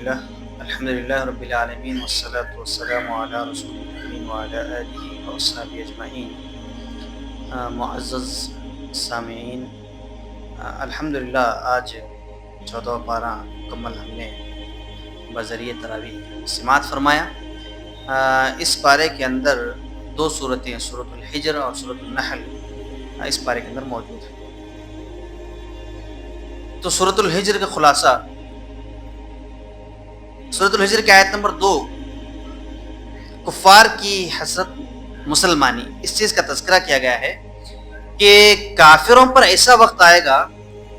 لله الحمد لله رب العالمين والصلاة والسلام على رسول الأمين وعلى آله وأصحابه أجمعين۔ معزز سامعین، الحمدللہ آج 14 پارہ مکمل ہم نے بذریعہ تراویح سماعت فرمایا۔ اس پارے کے اندر دو صورتیں، سورۃ الحجر اور سورۃ النحل، اس پارے کے اندر موجود ہیں۔ تو سورۃ الحجر کا خلاصہ، سورۃ الحجر کی آیت نمبر 2، کفار کی حسرت مسلمانی، اس چیز کا تذکرہ کیا گیا ہے کہ کافروں پر ایسا وقت آئے گا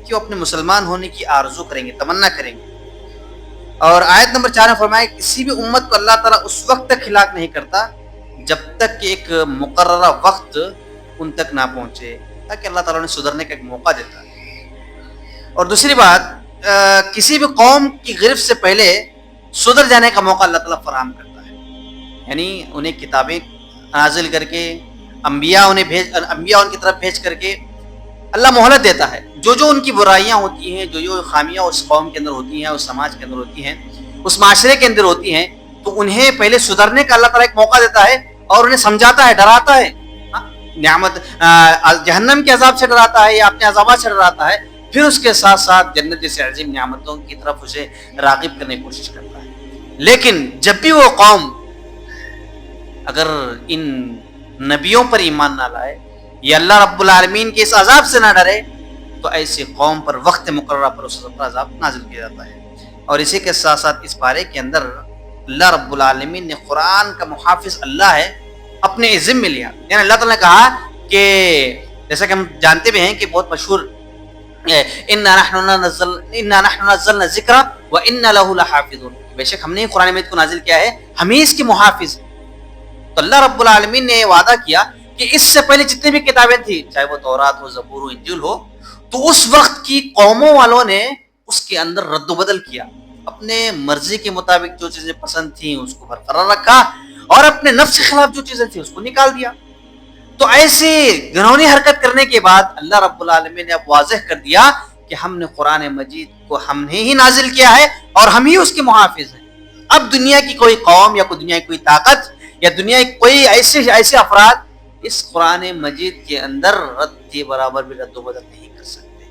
کہ وہ اپنے مسلمان ہونے کی آرزو کریں گے، تمنا کریں گے۔ اور آیت نمبر 4 میں فرمایا کسی بھی امت کو اللہ تعالیٰ اس وقت تک ہلاک نہیں کرتا جب تک کہ ایک مقررہ وقت ان تک نہ پہنچے، تاکہ اللہ تعالیٰ نے سدھرنے کا ایک موقع دیتا ہے۔ اور دوسری بات، کسی بھی قوم کی گرفت سے پہلے سدھر جانے کا موقع اللہ تعالیٰ فراہم کرتا ہے، یعنی انہیں کتابیں نازل کر کے، انبیاء ان کی طرف بھیج کر کے اللہ مہلت دیتا ہے۔ جو ان کی برائیاں ہوتی ہیں، جو خامیاں اس قوم کے اندر ہوتی ہیں، اس سماج کے اندر ہوتی ہیں، اس معاشرے کے اندر ہوتی ہیں، تو انہیں پہلے سدھرنے کا اللہ تعالیٰ ایک موقع دیتا ہے اور انہیں سمجھاتا ہے، ڈراتا ہے، نعمت جہنم کے عذاب سے ڈراتا ہے یا اپنے عذابات سے ڈراتا ہے، پھر اس کے ساتھ ساتھ جنت جیسے عظیم نعمتوں کی طرف اسے راغب کرنے کی کوشش کرتا ہے۔ لیکن جب بھی وہ قوم اگر ان نبیوں پر ایمان نہ لائے یا اللہ رب العالمین کے اس عذاب سے نہ ڈرے، تو ایسی قوم پر وقت مقررہ پر اس پر عذاب نازل کیا جاتا ہے۔ اور اسی کے ساتھ ساتھ اس پارے کے اندر اللہ رب العالمین نے قرآن کا محافظ اللہ ہے اپنے عزم میں لیا، یعنی اللہ تعالیٰ نے کہا کہ جیسا کہ ہم جانتے بھی ہیں کہ بہت مشہور اِنَّا نَحْنُ نَزَّلْنَا الذِّكْرَ وَإِنَّا لَهُ لَحَافِظُونَ، بے شک ہم نے قرآن مجید کو نازل کیا ہے، ہم ہی اس کے محافظ ہیں۔ تو اللہ رب العالمین نے وعدہ کیا کہ اس سے پہلے جتنی بھی کتابیں تھیں، چاہے وہ تورات ہو، زبور ہو، انجیل ہو، تو اس وقت کی قوموں والوں نے اس کے اندر رد و بدل کیا، اپنے مرضی کے مطابق جو چیزیں پسند تھیں اس کو برقرار رکھا اور اپنے نفس کے خلاف جو چیزیں تھیں اس کو نکال دیا۔ تو ایسی گھنونی حرکت کرنے کے بعد اللہ رب العالمین نے اب واضح کر دیا کہ ہم نے قرآن مجید کو ہم نے ہی نازل کیا ہے اور ہم ہی اس کے محافظ ہیں۔ اب دنیا کی کوئی قوم یا دنیا کی کوئی طاقت یا دنیا کی کوئی ایسے افراد اس قرآن مجید کے اندر رد کے برابر بھی رد و بدل نہیں کر سکتے۔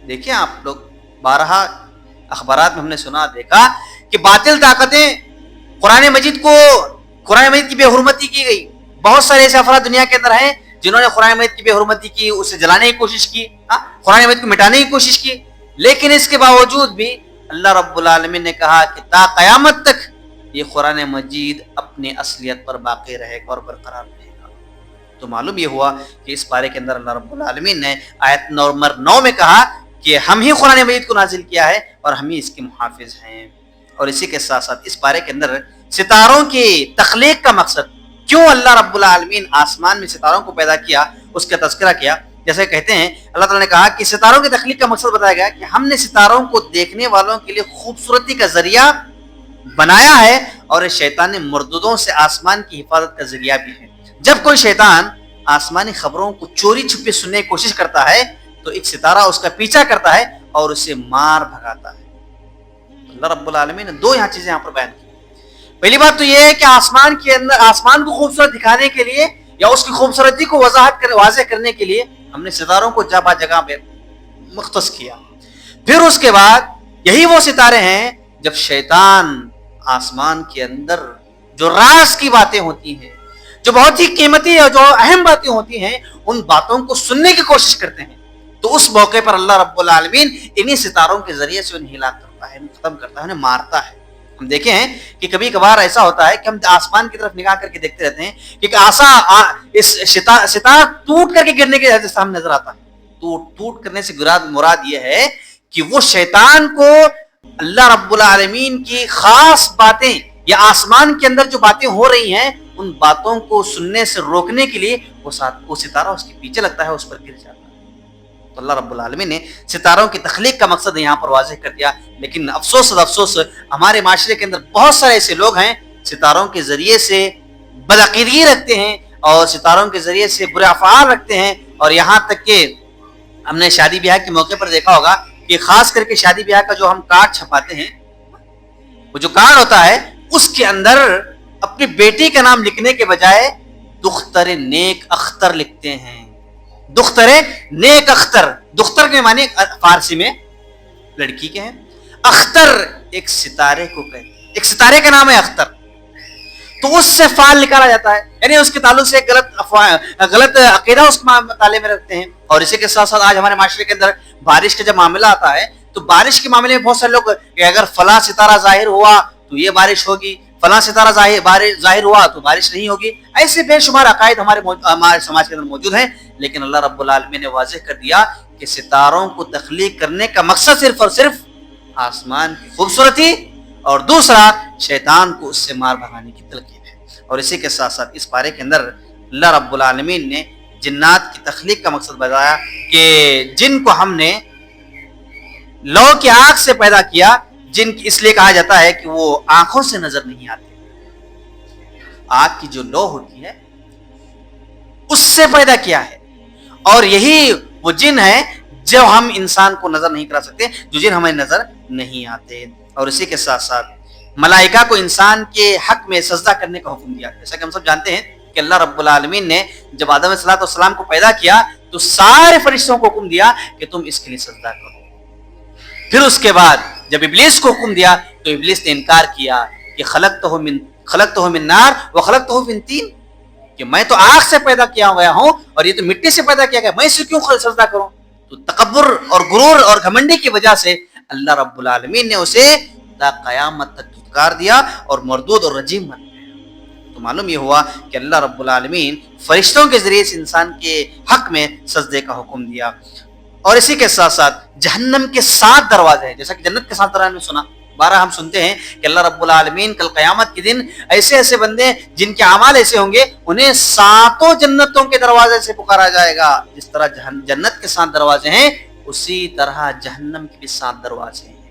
دیکھیں آپ لوگ، بارہا اخبارات میں ہم نے سنا دیکھا کہ باطل طاقتیں قرآن مجید کی بے حرمتی کی گئی۔ بہت سارے ایسے افراد دنیا کے اندر ہیں جنہوں نے قرآن مجید کی بے حرمتی کی، اسے جلانے کی کوشش کی، قرآن مجید کو مٹانے کی کوشش کی، لیکن اس کے باوجود بھی اللہ رب العالمین نے کہا کہ تا قیامت تک یہ قرآن مجید اپنے اصلیت پر باقی رہے گا اور برقرار رہے گا۔ تو معلوم یہ ہوا کہ اس پارے کے اندر اللہ رب العالمین نے آیت نمبر 9 میں کہا کہ ہم ہی قرآن مجید کو نازل کیا ہے اور ہم ہی اس کے محافظ ہیں۔ اور اسی کے ساتھ ساتھ اس پارے کے اندر ستاروں کی تخلیق کا مقصد، کیوں اللہ رب العالمین آسمان میں ستاروں کو پیدا کیا، اس کا تذکرہ کیا۔ جیسے کہتے ہیں اللہ تعالیٰ نے کہا کہ ستاروں کی تخلیق کا مقصد بتایا گیا کہ ہم نے ستاروں کو دیکھنے والوں کے لیے خوبصورتی کا ذریعہ بنایا ہے اور شیطان مردودوں سے آسمان کی حفاظت کا ذریعہ بھی ہے۔ جب کوئی شیطان آسمانی خبروں کو چوری چھپے سننے کی کوشش کرتا ہے تو ایک ستارہ اس کا پیچھا کرتا ہے اور اسے مار بھگاتا ہے۔ اللہ رب العالمین نے دو یہاں چیزیں یہاں پر بیان کی۔ پہلی بات تو یہ ہے کہ آسمان کے اندر آسمان کو خوبصورت دکھانے کے لیے یا اس کی خوبصورتی کو واضح کرنے کے لیے ہم نے ستاروں کو جگہ جگہ پہ مختص کیا۔ پھر اس کے بعد یہی وہ ستارے ہیں جب شیطان آسمان کے اندر جو راز کی باتیں ہوتی ہیں، جو بہت ہی قیمتی اور جو اہم باتیں ہوتی ہیں، ان باتوں کو سننے کی کوشش کرتے ہیں، تو اس موقع پر اللہ رب العالمین انہی ستاروں کے ذریعے سے انہیں ہلاک کرتا ہے، ختم کرتا ہے، انہیں مارتا ہے۔ ہم دیکھیں ہیں کہ کبھی کبھار ایسا ہوتا ہے کہ ہم آسمان کی طرف نگاہ کر کے دیکھتے رہتے ہیں کہ ستارہ ٹوٹ کر کے گرنے کے جیسا ہم نظر آتا ہے۔ ٹوٹ کرنے سے مراد یہ ہے کہ وہ شیطان کو اللہ رب العالمین کی خاص باتیں یا آسمان کے اندر جو باتیں ہو رہی ہیں ان باتوں کو سننے سے روکنے کے لیے وہ ستارہ اس کے پیچھے لگتا ہے، اس پر گر جاتا ہے۔ تو اللہ رب العالمین نے ستاروں کی تخلیق کا مقصد یہاں پر واضح کر دیا، لیکن افسوس ہمارے معاشرے کے اندر بہت سارے ایسے لوگ ہیں ستاروں کے ذریعے سے بدعقیدگی رکھتے ہیں اور ستاروں کے ذریعے سے برے افعال رکھتے ہیں، اور یہاں تک کہ ہم نے شادی بیاہ کے موقع پر دیکھا ہوگا کہ خاص کر کے شادی بیاہ کا جو ہم کارڈ چھپاتے ہیں وہ جو کارڈ ہوتا ہے اس کے اندر اپنی بیٹی کا نام لکھنے کے بجائے دختر نیک اختر لکھتے ہیں. دختر نیک اختر, دختر کے معنی فارسی میں لڑکی کے ہیں, اختر ایک ستارے کو کہتے ہیں, ایک ستارے کا نام ہے اختر, تو اس سے فال نکالا جاتا ہے, یعنی اس کے تعلق سے غلط عقیدہ اس مطالعے میں رکھتے ہیں. اور اسی کے ساتھ ساتھ آج ہمارے معاشرے کے اندر بارش کا جب معاملہ آتا ہے تو بارش کے معاملے میں بہت سارے لوگ کہ اگر فلاں ستارہ ظاہر ہوا تو یہ بارش ہوگی, فلاں ستارہ ظاہر ہوا تو بارش نہیں ہوگی. ایسے بے شمار عقائد ہمارے سماج کے اندر موجود ہیں, لیکن اللہ رب العالمین نے واضح کر دیا کہ ستاروں کو تخلیق کرنے کا مقصد صرف اور صرف آسمان کی خوبصورتی اور دوسرا شیطان کو اس سے مار بھگانے کی تلقین ہے. اور اسی کے ساتھ ساتھ اس پارے کے اندر اللہ رب العالمین نے جنات کی تخلیق کا مقصد بتایا کہ جن کو ہم نے لو کی آنکھ سے پیدا کیا, جن کی اس لیے کہا جاتا ہے کہ وہ آنکھوں سے نظر نہیں آتے, آنکھ کی جو لو ہوتی ہے اس سے پیدا کیا ہے. اور یہی وہ جن ہیں جو ہم انسان کو نظر نہیں کرا سکتے, جو جن ہمیں نظر نہیں آتے. اور اسی کے ساتھ ساتھ ملائکہ کو انسان کے حق میں سجدہ کرنے کا حکم دیا, جیسا کہ ہم سب جانتے ہیں کہ اللہ رب العالمین نے جب آدم علیہ السلام کو پیدا کیا تو سارے فرشتوں کو حکم دیا کہ تم اس کے لیے سجدہ کرو. پھر اس کے بعد جب ابلیس کو حکم دیا تو ابلیس نے انکار کیا کہ خلقتہ من نار وخلقتہ من طین, کہ میں تو آگ سے پیدا کیا گیا ہوں اور یہ تو مٹی سے پیدا کیا گیا, میں اسے کیوں سجدہ کروں. تو تکبر اور غرور اور گھمنڈی کی وجہ سے اللہ رب العالمین نے اسے تا قیامت تک دھتکار دیا اور مردود اور رجیم بن گیا. تو معلوم یہ ہوا کہ اللہ رب العالمین فرشتوں کے ذریعے سے انسان کے حق میں سجدے کا حکم دیا. اور اسی کے ساتھ ساتھ جہنم کے 7 دروازے ہیں, جیسا کہ جنت کے 7 دروازے میں سنا بارہ ہم سنتے ہیں کہ اللہ رب العالمین کل قیامت کے دن ایسے بندے جن کے اعمال ایسے ہوں گے انہیں 7 جنتوں کے دروازے سے پکارا جائے گا. جس طرح جنت کے 7 دروازے ہیں اسی طرح جہنم کے بھی 7 دروازے ہیں.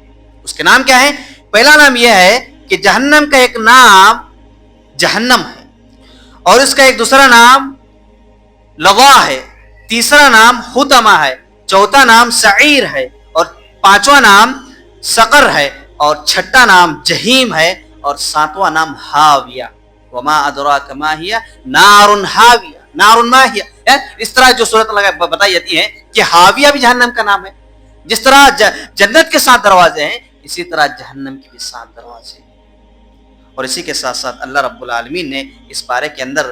اس کے نام کیا ہے؟ پہلا نام یہ ہے کہ جہنم کا ایک نام جہنم ہے, اور اس کا ایک دوسرا نام لظا ہے, تیسرا نام حطمہ ہے, چوتھا نام سعیر ہے, اور 5واں نام سقر ہے, اور 6واں نام جہیم ہے, اور 7واں نام ہاویہ. وما ادراک ما ہی نار ہاویہ, نار ما ہی. اس طرح جو صورت بتائی جاتی ہے کہ ہاویہ بھی جہنم کا نام ہے. جس طرح جنت کے 7 دروازے ہیں اسی طرح جہنم کے بھی 7 دروازے ہیں. اور اسی کے ساتھ ساتھ اللہ رب العالمین نے اس بارے کے اندر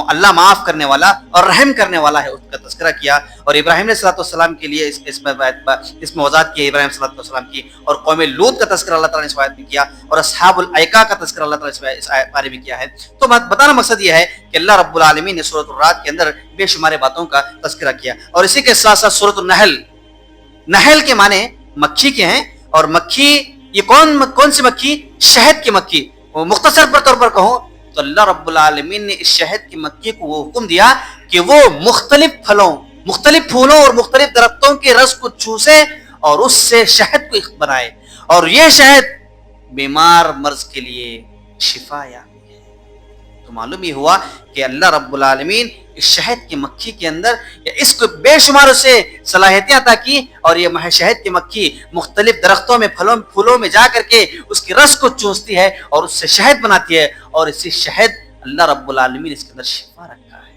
اللہ معاف کرنے والا اور رحم کرنے والا ہے اس کا تذکرہ کیا. اور ابراہیم علیہ السلام کے لیے اس میں وضاحت کی ابراہیم علیہ السلام کی, اور قوم لوط کا تذکرہ اللہ تعالیٰ نے اس آیت میں کیا, اور اصحاب الایکا کا تذکرہ اللہ تعالیٰ نے اس بارے میں کیا ہے. تو بتانا مقصد یہ ہے کہ اللہ رب العالمین نے سورۃ الرعد کے اندر بے شمار باتوں کا تذکرہ کیا. اور اسی کے ساتھ ساتھ سورۃ النحل, نحل کے معنی مکھی کے ہیں, اور مکھی یہ کون سی مکھی؟ شہد کی مکھی. مختصر طور پر کہوں تو اللہ رب العالمین نے اس شہد کی مکھی کو وہ حکم دیا کہ وہ مختلف پھولوں اور مختلف درختوں کے رس کو چوسے اور اس سے شہد کو بنائے, اور یہ شہد بیمار مرض کے لیے شفا یا. تو معلوم یہ ہوا کہ اللہ رب العالمین اس شہد کی مکھی کے اندر اس کو بے شمار سے صلاحیتیں عطا کی, اور یہ شہد کی مکھی مختلف درختوں میں پھولوں میں جا کر کے اس کے رس کو چوستی ہے اور اس سے شہد بناتی ہے, اور اسی شہد اللہ رب العالمین اس کے اندر شفا رکھا ہے.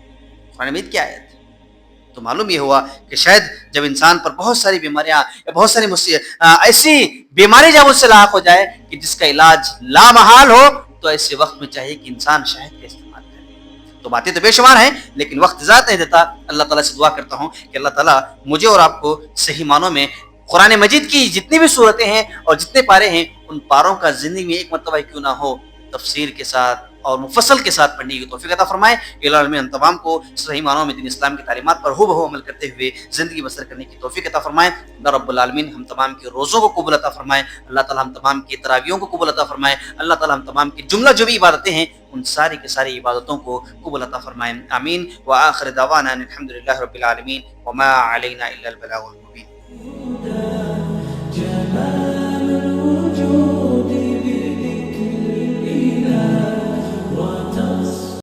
قرآن مجید کی آیت. تو معلوم یہ ہوا کہ شاید جب انسان پر بہت ساری بیماریاں یا بہت ساری ایسی بیماری جب اس سے لاحق ہو جائے کہ جس کا علاج لامحال ہو, تو ایسے وقت میں چاہیے کہ انسان شہد کا استعمال کرے. تو باتیں تو بے شمار ہیں لیکن وقت ذات نہیں دیتا. اللہ تعالیٰ سے دعا کرتا ہوں کہ اللہ تعالیٰ مجھے اور آپ کو صحیح معنوں میں قرآن مجید کی جتنی بھی صورتیں ہیں اور جتنے پارے ہیں ان پاروں کا زندگی میں ایک مرتبہ کیوں نہ ہو تفسیر کے ساتھ اور مفصل کے ساتھ پڑھنے کی توفیق عطا فرمائے. الہ العالمین ہم تمام کو صحیح معنوں میں دین اسلام کی تعلیمات پر ہو عمل کرتے ہوئے زندگی بسر کرنے کی توفیق عطا فرمائے. اللہ رب العالمین ہم تمام کے روزوں کو قبول عطا فرمائے. اللہ تعالی ہم تمام کی تراویحوں کو قبول عطا فرمائے. اللہ تعالی ہم تمام کی جملہ جو بھی عبادتیں ہیں ان ساری کی ساری عبادتوں کو قبول عطا فرمائے. آمین. وآخر دعوانا الحمدللہ رب العالمین وما علینا الا البلاغ المبین.